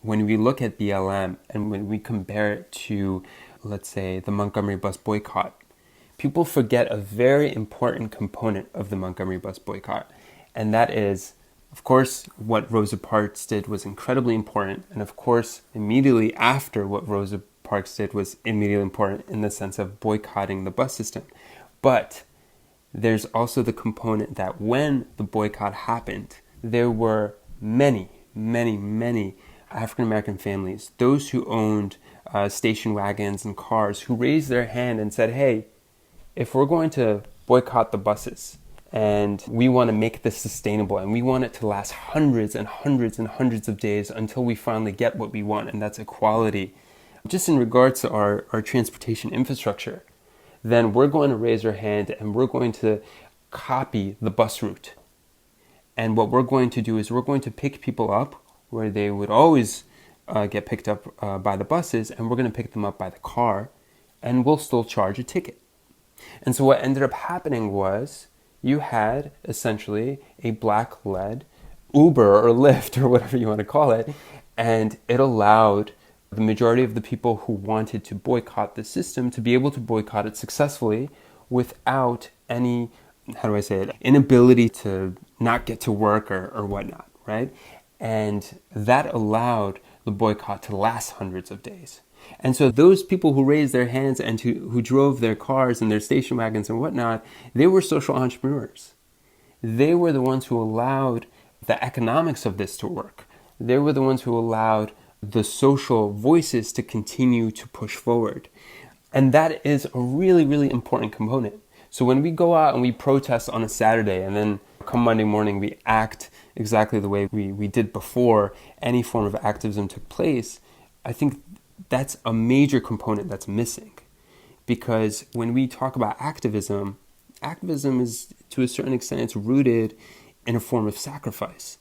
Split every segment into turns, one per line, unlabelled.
When we look at BLM and when we compare it to, let's say, the Montgomery bus boycott, people forget a very important component of the Montgomery bus boycott. And that is, of course, what Rosa Parks did was incredibly important. And of course, immediately after what Rosa Parks did was immediately important in the sense of boycotting the bus system. But there's also the component that when the boycott happened, there were many African-American families, those who owned station wagons and cars, who raised their hand and said, hey, if we're going to boycott the buses and we want to make this sustainable and we want it to last hundreds and hundreds and hundreds of days until we finally get what we want, and that's equality, just in regards to our transportation infrastructure, then we're going to raise our hand and we're going to copy the bus route. And what we're going to do is we're going to pick people up where they would always get picked up by the buses, and we're going to pick them up by the car, and we'll still charge a ticket. And so what ended up happening was you had essentially a black-led Uber or Lyft or whatever you want to call it, and it allowed the majority of the people who wanted to boycott the system to be able to boycott it successfully without any, inability to not get to work or whatnot, right? And that allowed the boycott to last hundreds of days. And so those people who raised their hands and who drove their cars and their station wagons and whatnot, they were social entrepreneurs. They were the ones who allowed the economics of this to work. They were the ones who allowed the social voices to continue to push forward. And that is a really important component. So when we go out and we protest on a Saturday and then come Monday morning we act exactly the way we did before any form of activism took place, I think that's a major component that's missing. Because when we talk about activism is, to a certain extent, it's rooted in a form of sacrifice.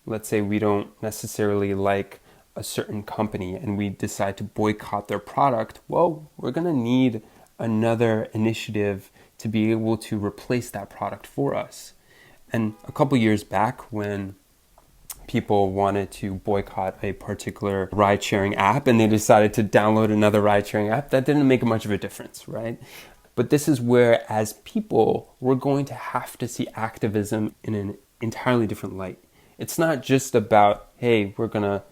Let's say we don't necessarily like a certain company and we decide to boycott their product. Well, we're going to need another initiative to be able to replace that product for us. And a couple years back, when people wanted to boycott a particular ride-sharing app and they decided to download another ride-sharing app, that didn't make much of a difference, right? But this is where, as people, we're going to have to see activism in an entirely different light. It's not just about, hey, we're going to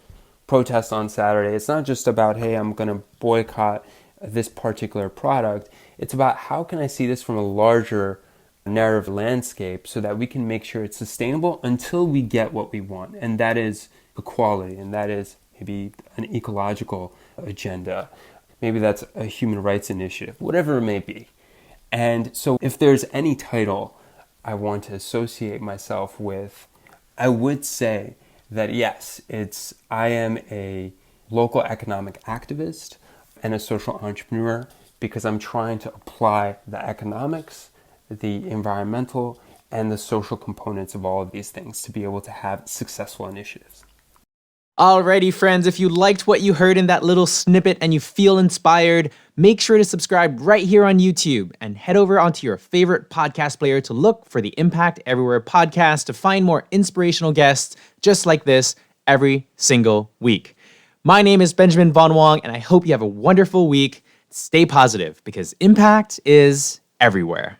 protest on Saturday. It's not just about, hey, I'm going to boycott this particular product. It's about how can I see this from a larger narrative landscape so that we can make sure it's sustainable until we get what we want. And that is equality, and that is maybe an ecological agenda. Maybe that's a human rights initiative, whatever it may be. And so if there's any title I want to associate myself with, I would say that yes, I am a local economic activist and a social entrepreneur because I'm trying to apply the economics, the environmental, and the social components of all of these things to be able to have successful initiatives.
Alrighty, friends, if you liked what you heard in that little snippet and you feel inspired, make sure to subscribe right here on YouTube and head over onto your favorite podcast player to look for the Impact Everywhere podcast to find more inspirational guests just like this every single week. My name is Benjamin Von Wong, and I hope you have a wonderful week. Stay positive because impact is everywhere.